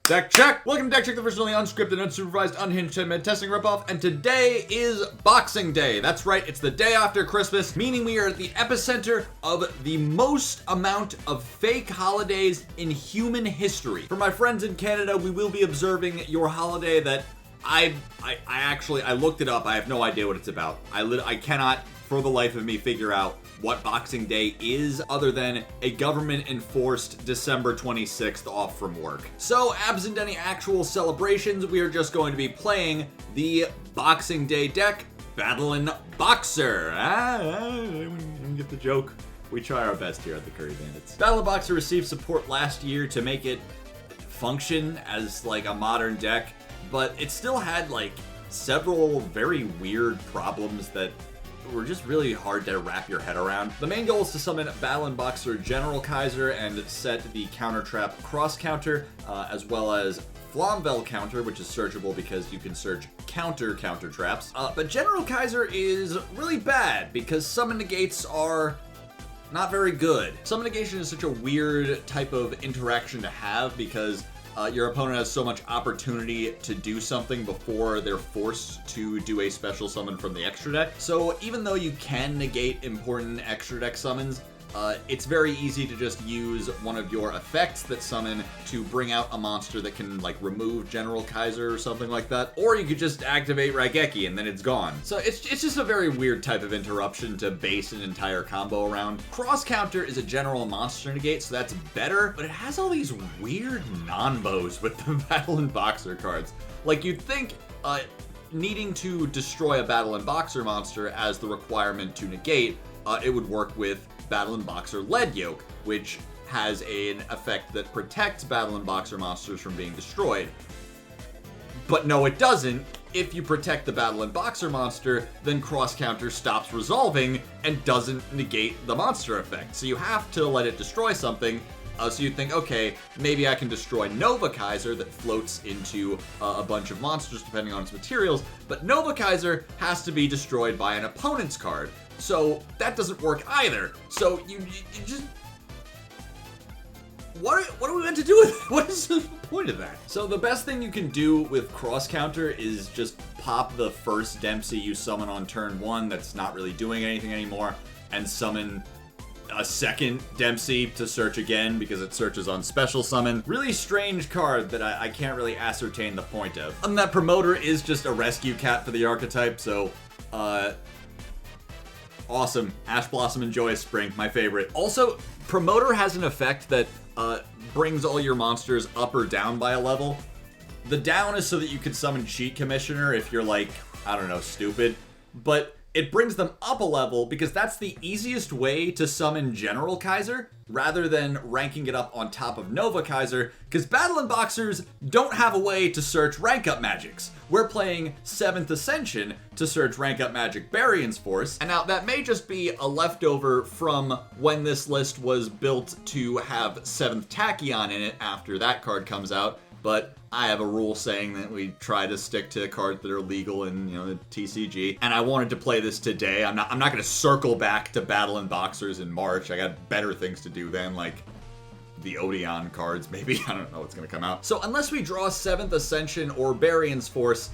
Deck check! Welcome to Deck Check, the first and only unscripted, unsupervised, unhinged 10-minute testing ripoff, and today is Boxing Day. That's right, it's the day after Christmas, meaning we are at the epicenter of the most amount of fake holidays in human history. For my friends in Canada, we will be observing your holiday that I looked it up. I have no idea what it's about. I cannot, for the life of me, figure out what Boxing Day is other than a government-enforced December 26th off from work. So, absent any actual celebrations, we are just going to be playing the Boxing Day deck, Battlin Boxer. I get the joke. We try our best here at the Curry Bandits. Battlin Boxer received support last year to make it function as like a modern deck, but it still had like several very weird problems that were just really hard to wrap your head around. The main goal is to summon Battlin Boxer General Kaiser and set the counter trap cross counter, as well as Flamvel counter, which is searchable because you can search counter traps. But General Kaiser is really bad because summon negates are not very good. Summon negation is such a weird type of interaction to have because your opponent has so much opportunity to do something before they're forced to do a special summon from the extra deck. So even though you can negate important extra deck summons, it's very easy to just use one of your effects that summon to bring out a monster that can like remove General Kaiser or something like that. Or you could just activate Raigeki and then it's gone. So it's just a very weird type of interruption to base an entire combo around. Cross counter is a general monster negate, so that's better, but it has all these weird non-bows with the Battlin Boxer cards. Like you'd think needing to destroy a Battlin Boxer monster as the requirement to negate, it would work with Battlin Boxer Lead Yoke, which has an effect that protects Battlin Boxer monsters from being destroyed. But no, it doesn't. If you protect the Battlin Boxer monster, then cross counter stops resolving and doesn't negate the monster effect. So you have to let it destroy something. So you think, okay, maybe I can destroy Nova Kaiser that floats into a bunch of monsters depending on its materials, but Nova Kaiser has to be destroyed by an opponent's card. So that doesn't work either. So you just... What are we meant to do with it? What is the point of that? So the best thing you can do with cross counter is just pop the first Dempsey you summon on turn 1 that's not really doing anything anymore, and summon a second Dempsey to search again because it searches on special summon. Really strange card that I can't really ascertain the point of. And that Promoter is just a rescue cat for the archetype, so awesome. Ash Blossom and Joyous Spring, my favorite. Also, Promoter has an effect that brings all your monsters up or down by a level. The down is so that you can summon Cheat Commissioner if you're like, I don't know, stupid. But it brings them up a level because that's the easiest way to summon General Kaiser rather than ranking it up on top of Nova Kaiser, because Battlin Boxers don't have a way to search rank up magics. We're playing 7th Ascension to search rank up magic Barion's Force, and now that may just be a leftover from when this list was built to have 7th Tachyon in it after that card comes out, but I have a rule saying that we try to stick to cards that are legal in, you know, the TCG. And I wanted to play this today. I'm not going to circle back to Battlin Boxers in March. I got better things to do then, like the Odeon cards, maybe. I don't know what's going to come out. So unless we draw 7th Ascension or Barion's Force,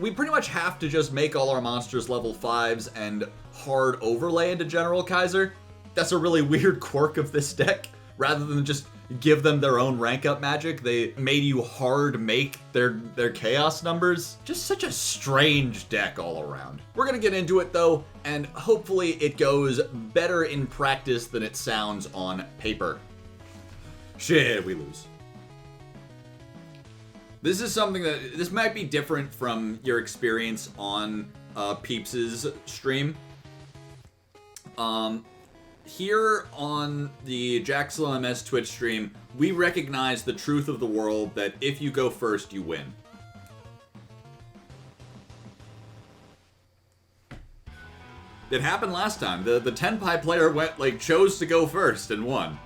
we pretty much have to just make all our monsters level 5s and hard overlay into General Kaiser. That's a really weird quirk of this deck. Rather than just give them their own rank up magic, they made you hard make their chaos numbers. Just such a strange deck all around. We're gonna get into it though, and hopefully it goes better in practice than it sounds on paper. Shit, we lose. This is something this might be different from your experience on Peeps' stream. Here on the Jaxel MS Twitch stream, we recognize the truth of the world that if you go first, you win. It happened last time. The Tenpai player chose to go first and won.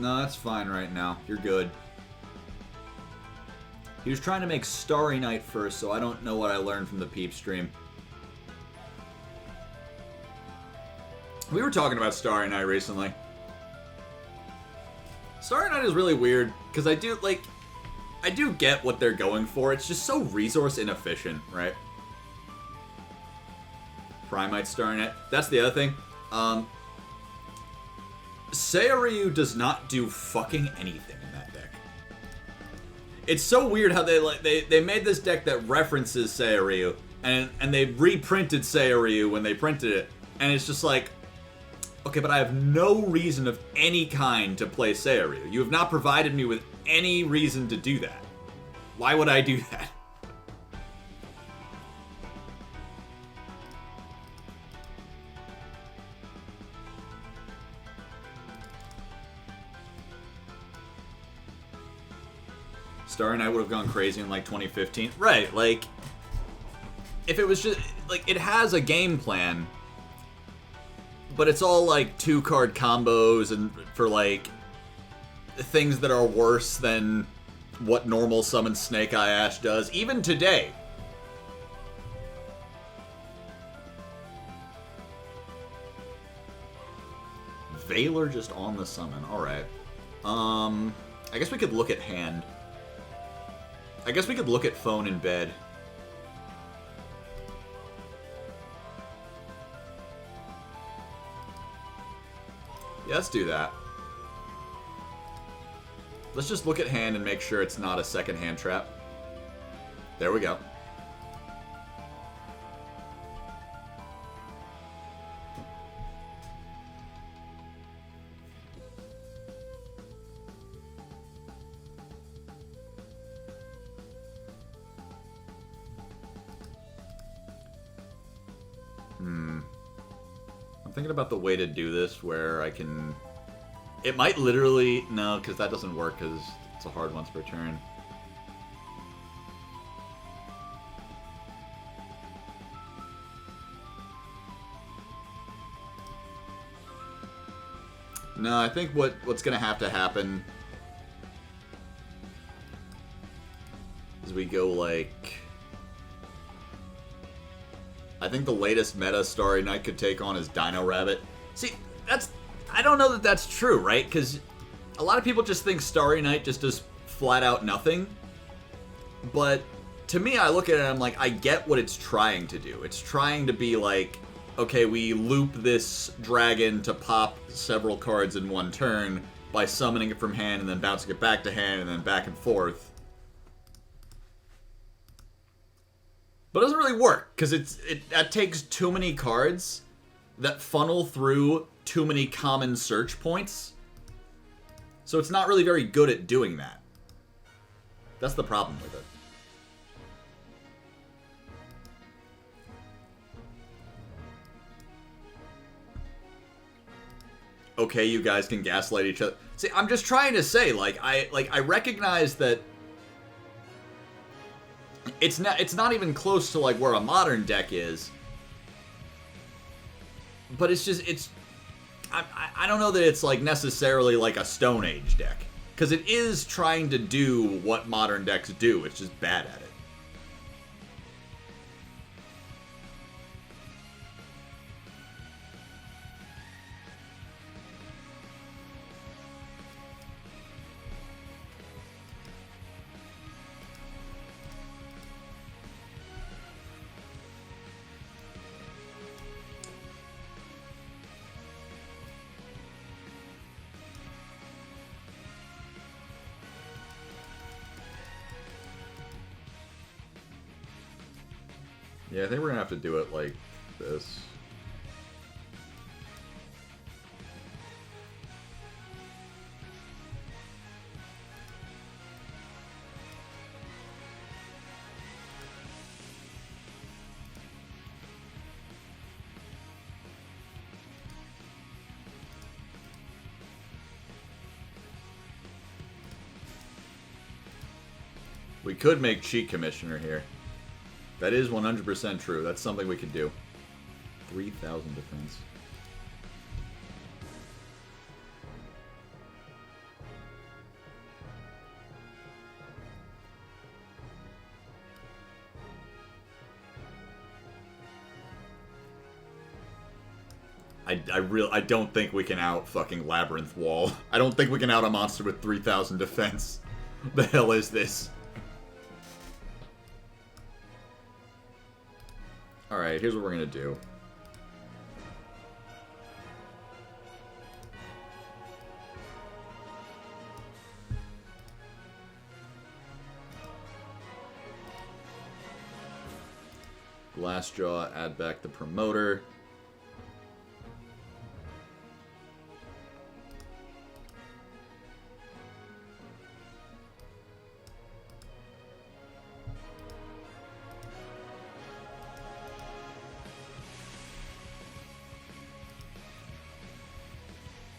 No, that's fine right now. You're good. He was trying to make Starry Night first, so I don't know what I learned from the Peep stream. We were talking about Starry Night recently. Starry Night is really weird, because I do get what they're going for. It's just so resource inefficient, right? Primite Starry Night. That's the other thing. Seiryu does not do fucking anything in that deck. It's so weird how they made this deck that references Seiryu, and they reprinted Seiryu when they printed it, and it's just like, okay, but I have no reason of any kind to play Seiryu. You have not provided me with any reason to do that. Why would I do that? Starry Night would have gone crazy in like 2015. Right, like, if it was just, like, it has a game plan, but it's all like 2-card combos and for like things that are worse than what normal summon Snake Eye Ash does, even today. Valor just on the summon, alright. I guess we could look at hand. I guess we could look at phone in bed. Yeah, let's do that. Let's just look at hand and make sure it's not a second hand trap. There we go. I'm thinking about the way to do this where I can... It might literally... No, because that doesn't work because it's a hard once per turn. No, I think what's going to happen is we go like... I think the latest meta Starry Night could take on is Dino Rabbit. See, I don't know that that's true, right? Because a lot of people just think Starry Night just does flat out nothing. But to me, I look at it and I'm like, I get what it's trying to do. It's trying to be like, okay, we loop this dragon to pop several cards in one turn by summoning it from hand and then bouncing it back to hand and then back and forth. But it doesn't really work, because that takes too many cards that funnel through too many common search points. So it's not really very good at doing that. That's the problem with it. Okay, you guys can gaslight each other. See, I'm just trying to say, I recognize that it's not even close to like where a modern deck is. But I don't know that it's like necessarily like a Stone Age deck, because it is trying to do what modern decks do. It's just bad at it. Yeah, I think we're gonna have to do it like this. We could make Cheat Commissioner here. That is 100% true. That's something we could do. 3,000 defense. I don't think we can out fucking Labyrinth Wall. I don't think we can out a monster with 3,000 defense. The hell is this? Alright, here's what we're gonna do. Glassjaw, add back the promoter.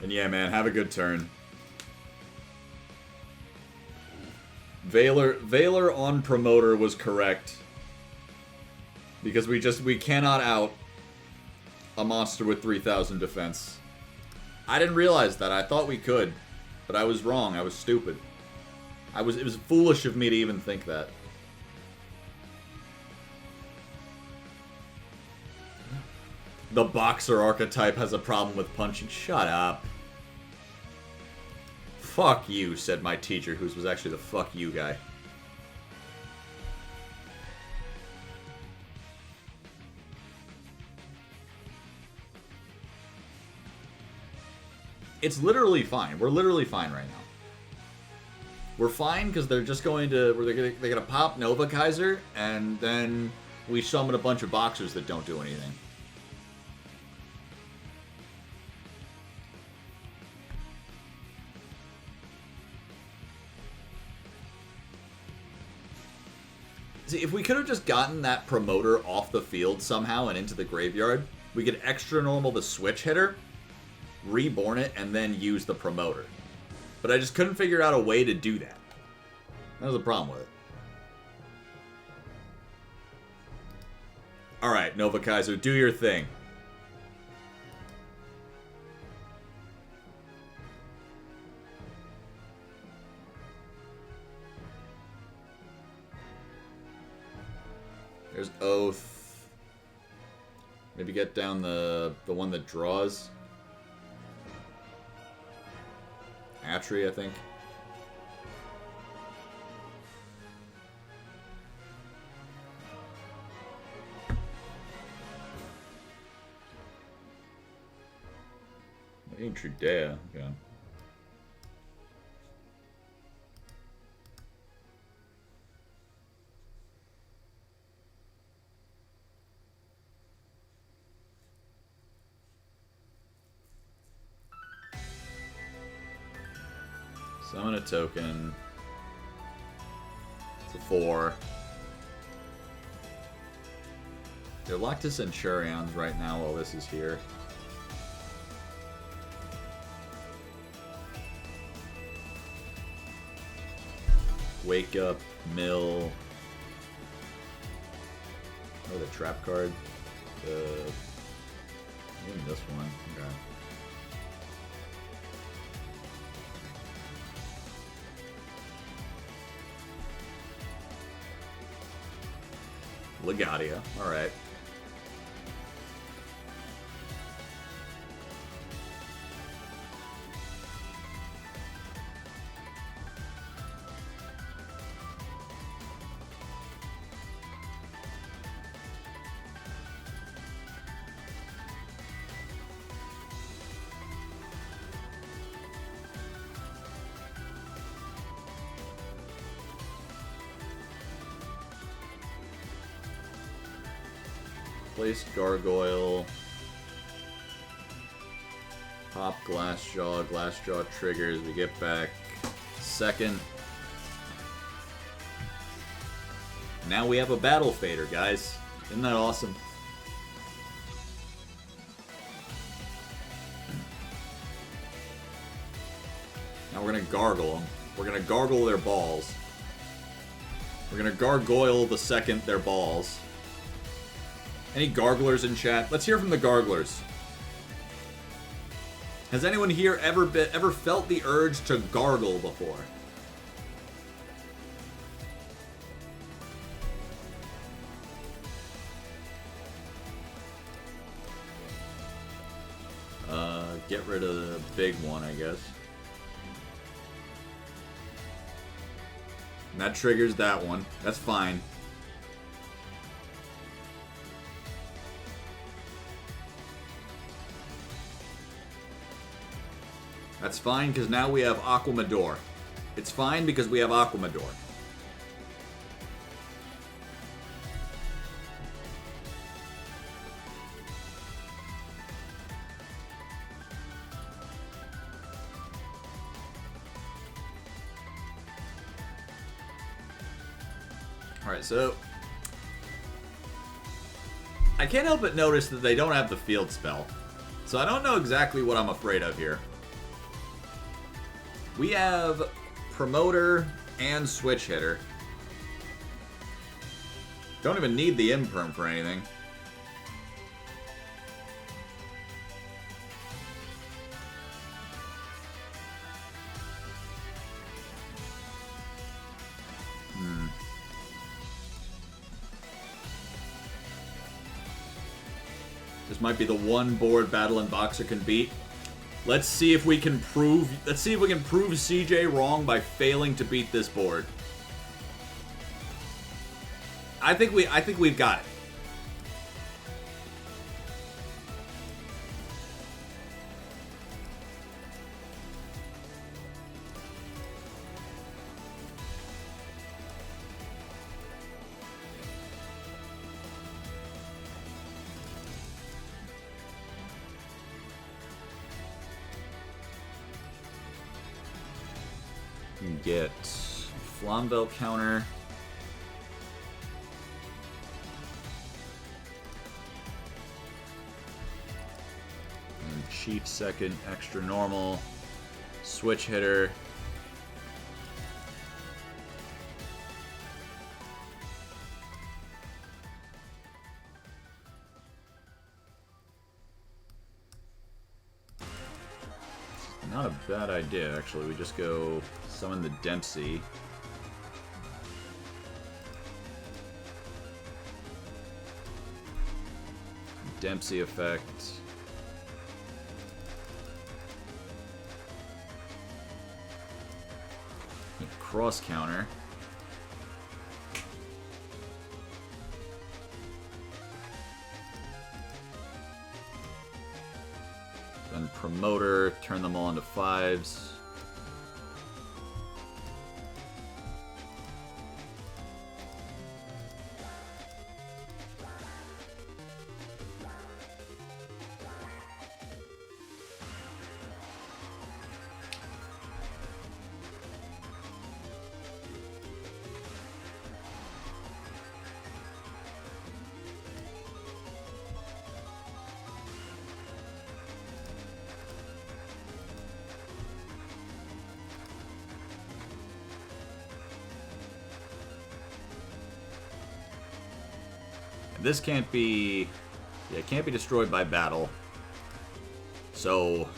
And yeah, man, have a good turn. Valor on promoter was correct. Because we cannot out a monster with 3,000 defense. I didn't realize that. I thought we could. But I was wrong. I was stupid. It was foolish of me to even think that. The boxer archetype has a problem with punching. Shut up. Fuck you, said my teacher, who was actually the fuck you guy. It's literally fine. We're literally fine right now. We're fine because they're just going to... They're gonna pop Nova Kaiser, and then we summon a bunch of boxers that don't do anything. See, if we could have just gotten that promoter off the field somehow and into the graveyard, we could extra normal the switch hitter, reborn it, and then use the promoter. But I just couldn't figure out a way to do that. That was the problem with it. Alright, Nova Kaiser, do your thing. There's Oath. Maybe get down the one that draws. Atri, I think. Ain't Trudea, okay. Summon a token. It's a 4. They're locked to Centur-Ions right now while this is here. Wake Up, Mill. Oh, the trap card. Even this one. Okay. Legadia, alright. Place Gargoyle. Pop Glassjaw. Glassjaw triggers. We get back second. Now we have a Battle Fader, guys. Isn't that awesome? Now we're gonna gargle them. We're gonna gargle their balls. We're gonna gargoyle the second their balls. Any garglers in chat? Let's hear from the garglers. Has anyone here ever felt the urge to gargle before? get rid of the big one, I guess. And that triggers that one. That's fine. That's fine because now we have Aquamador. It's fine because we have Aquamador. Alright, so I can't help but notice that they don't have the field spell. So I don't know exactly what I'm afraid of here. We have Promoter and Switch Hitter. Don't even need the Imperm for anything. This might be the one board Battlin Boxer can beat. Let's see if we can prove CJ wrong by failing to beat this board. I think we've got it. Get Flamvel counter. And cheap second, extra normal. Switch hitter. Not a bad idea, actually. We just go summon the Dempsey. Dempsey effect. Cross counter. Then Promoter, turn them all into 5s. This can't be... Yeah, it can't be destroyed by battle. So...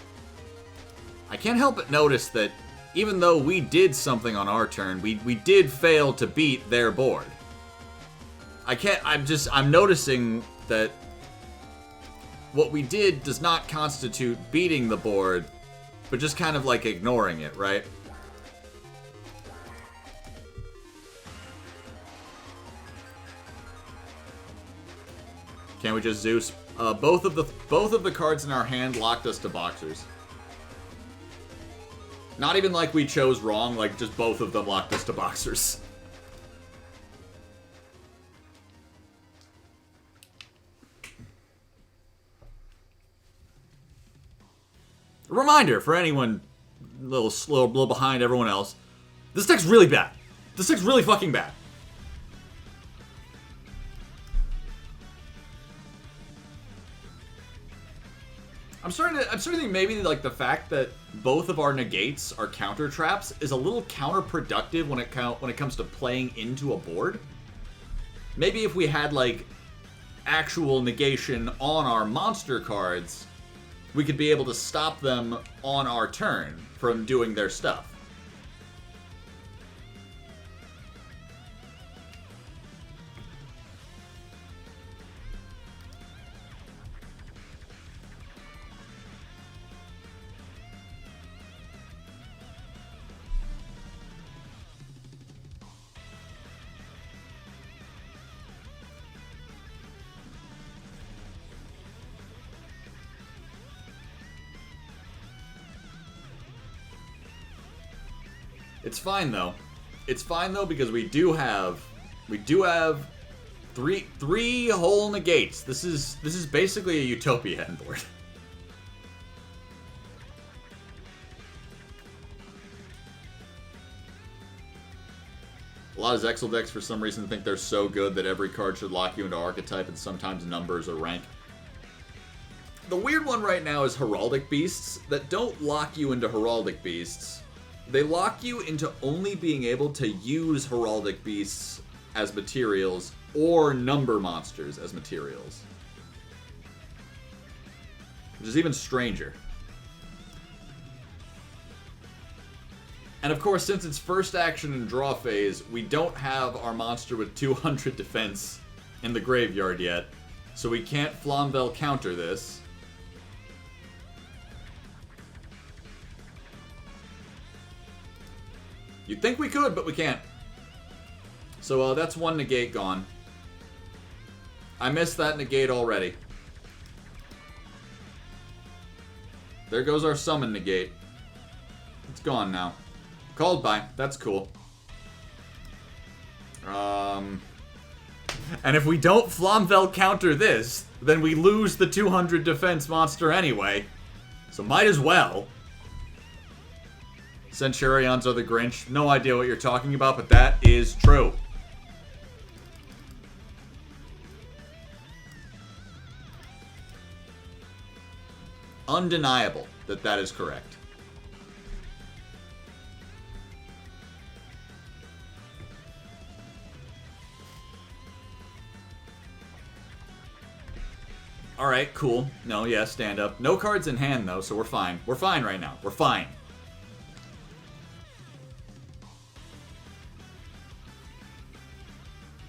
I can't help but notice that even though we did something on our turn, we did fail to beat their board. I'm noticing that what we did does not constitute beating the board, but just kind of like ignoring it, right? Can't we just Zeus? Both of the cards in our hand locked us to boxers. Not even like we chose wrong, like just both of them locked us to boxers. A reminder for anyone a little behind everyone else. This deck's really bad. This deck's really fucking bad. I'm starting to think maybe like the fact that both of our negates are counter traps is a little counterproductive when it comes to playing into a board. Maybe if we had like actual negation on our monster cards, we could be able to stop them on our turn from doing their stuff. It's fine though. It's fine though because we do have three whole negates. This is basically a Utopia end board. A lot of Zexal decks for some reason think they're so good that every card should lock you into archetype and sometimes numbers or rank. The weird one right now is Heraldic Beasts that don't lock you into Heraldic Beasts. They lock you into only being able to use Heraldic Beasts as materials or number monsters as materials. Which is even stranger. And of course, since it's first action and draw phase, we don't have our monster with 200 defense in the graveyard yet. So we can't Flamvel counter this. You'd think we could, but we can't. So that's one negate gone. I missed that negate already. There goes our summon negate. It's gone now. Called by. That's cool. And if we don't Flamvel counter this, then we lose the 200 defense monster anyway. So might as well. Centur-Ions are the Grinch. No idea what you're talking about, but that is true. Undeniable that that is correct. Alright, cool. No, yeah, stand up. No cards in hand, though, so we're fine. We're fine right now. We're fine.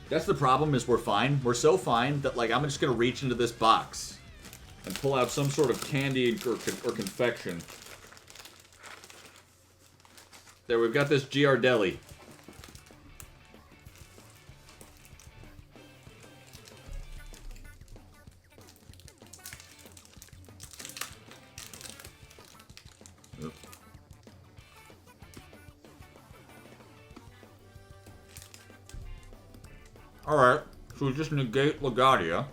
That's the problem, is we're fine. We're so fine that, like, I'm just gonna reach into this box and pull out some sort of candy or confection. There, we've got this Giardelli. Alright, so we just negate Legadia.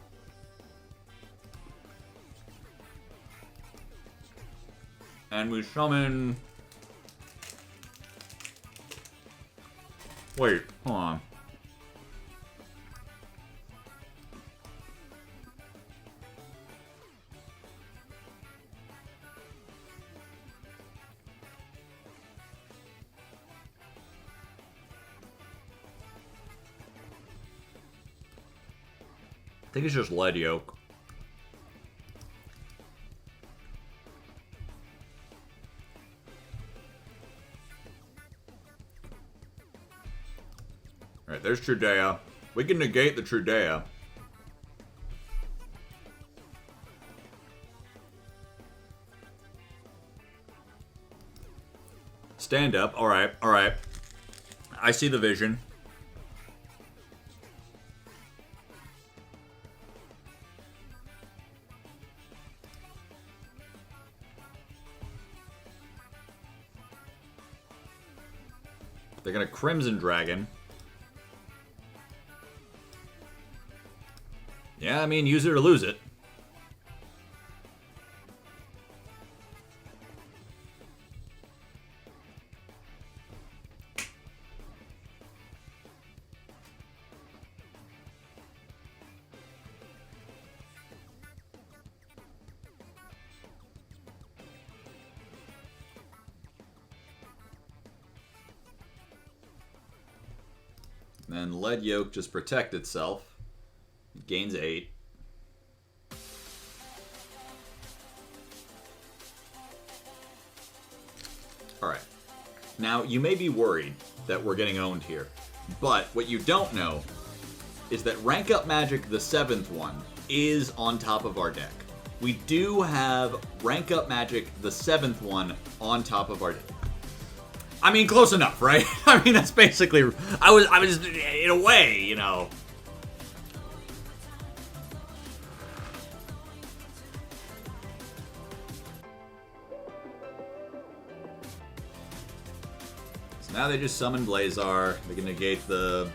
And we summon... Wait, hold on. I think it's just lead yolk. Alright, there's Trudea. We can negate the Trudea. Stand up. Alright, alright. I see the vision. They're gonna Crimson Dragon. Yeah, I mean, use it or lose it. Then Lead Yolk just protect itself. Gains 8. Alright. Now, you may be worried that we're getting owned here. But what you don't know is that Rank Up Magic, the 7th one, is on top of our deck. We do have Rank Up Magic, the 7th one, on top of our deck. I mean, close enough, right? I mean, that's basically... I was in a way, you know... Now they just summon Blazar. They can negate the...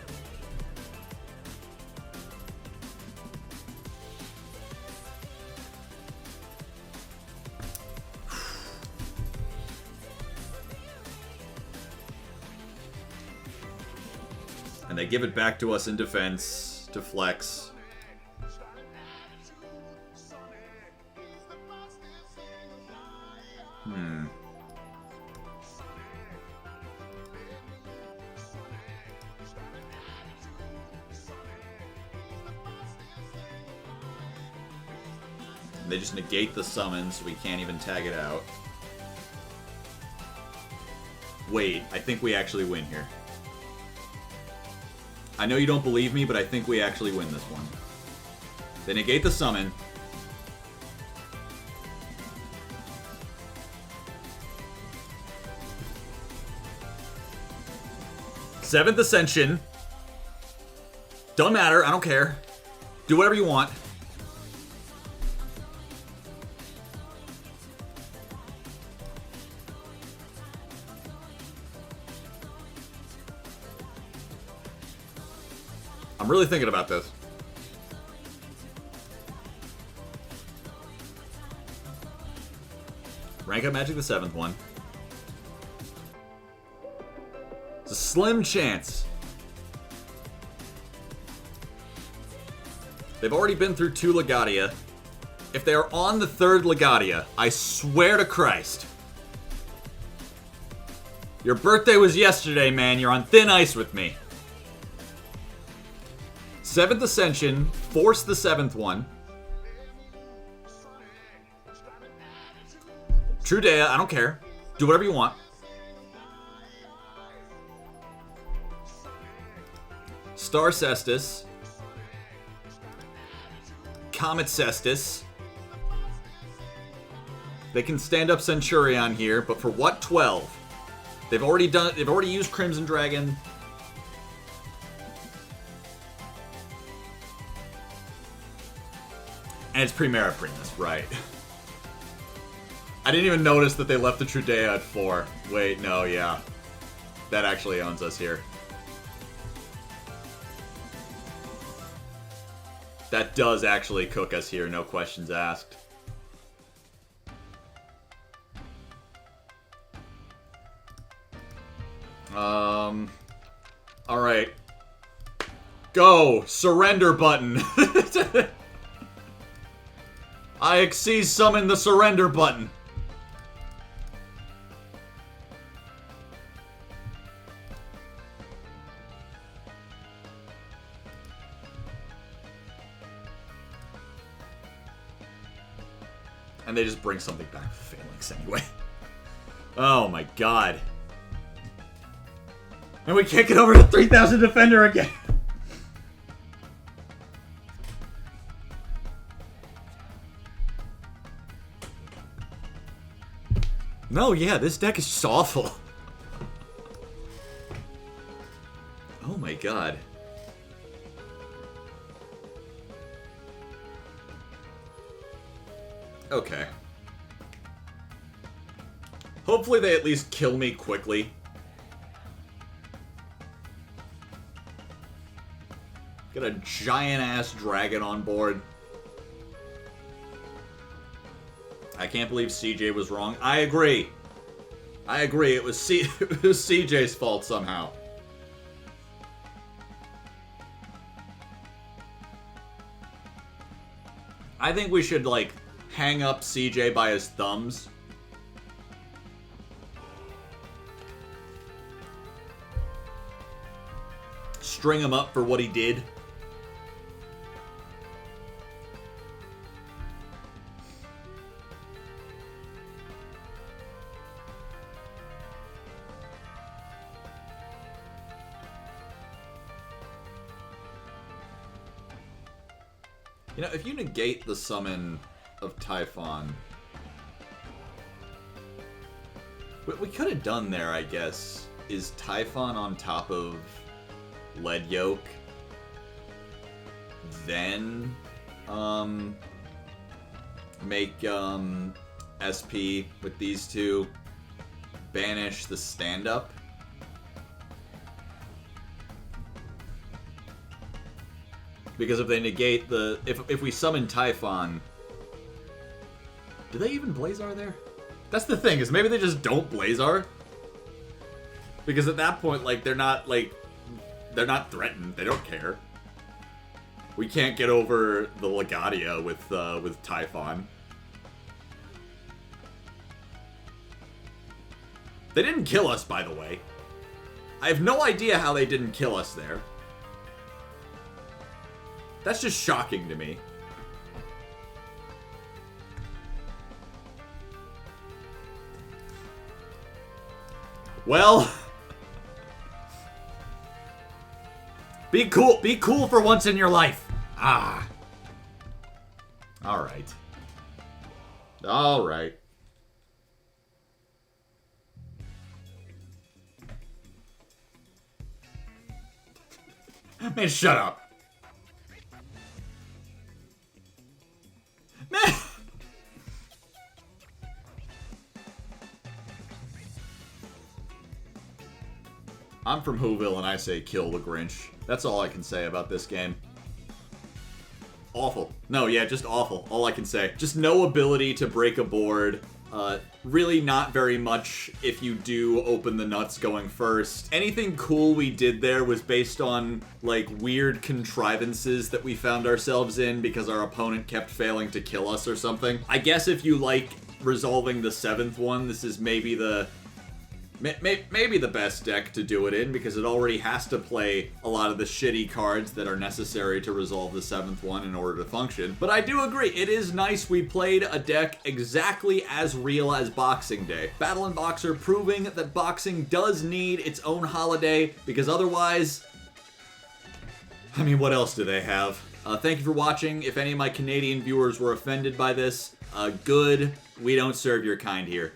And they give it back to us in defense to flex. They just negate the summon, so we can't even tag it out. Wait, I think we actually win here. I know you don't believe me, but I think we actually win this one. They negate the summon. Seventh Ascension. Don't matter, I don't care. Do whatever you want. I'm really thinking about this. Rank up Magic the 7th one. It's a slim chance. They've already been through 2 Legatia. If they are on the 3rd Legatia, I swear to Christ. Your birthday was yesterday, man. You're on thin ice with me. 7th Ascension, force the 7th one. True Dea, I don't care. Do whatever you want. Star Cestus. Comet Cestus. They can stand up Centur-Ion here, but for what? 12. They've already used Crimson Dragon. And it's Primera Primus, right. I didn't even notice that they left the Trudea at 4. Wait, no, yeah. That actually owns us here. That does actually cook us here, no questions asked. Alright. Go! Surrender button! I Xyz summon the surrender button. And they just bring something back for Phalanx anyway. Oh my god. And we can't get over to 3000 Defender again. No, yeah, this deck is just awful. Oh my god. Okay. Hopefully they at least kill me quickly. Got a giant-ass dragon on board. I can't believe CJ was wrong. I agree. I agree. It was CJ's fault somehow. I think we should, like, hang up CJ by his thumbs. String him up for what he did. You know, if you negate the summon of Typhon, what we could have done there, I guess, is Typhon on top of Lead Yoke, then make SP with these two, banish the stand-up, Because if they negate the... If we summon Typhon... Do they even Blazar there? That's the thing, is maybe they just don't Blazar? Because at that point, like, they're not threatened. They don't care. We can't get over the Legadia with Typhon. They didn't kill us, by the way. I have no idea how they didn't kill us there. That's just shocking to me. Well... Be cool for once in your life. Ah. Alright. Alright. Man, shut up. Man. I'm from Whoville and I say kill the Grinch. That's all I can say about this game. Awful. No, yeah, just awful. All I can say. Just no ability to break a board. Really not very much if you do open the nuts going first. Anything cool we did there was based on, like, weird contrivances that we found ourselves in because our opponent kept failing to kill us or something. I guess if you like resolving the 7th one, this is maybe the... Maybe the best deck to do it in, because it already has to play a lot of the shitty cards that are necessary to resolve the 7th one in order to function. But I do agree, it is nice we played a deck exactly as real as Boxing Day. Battlin Boxer proving that boxing does need its own holiday, because otherwise... I mean, what else do they have? Thank you for watching. If any of my Canadian viewers were offended by this, good. We don't serve your kind here.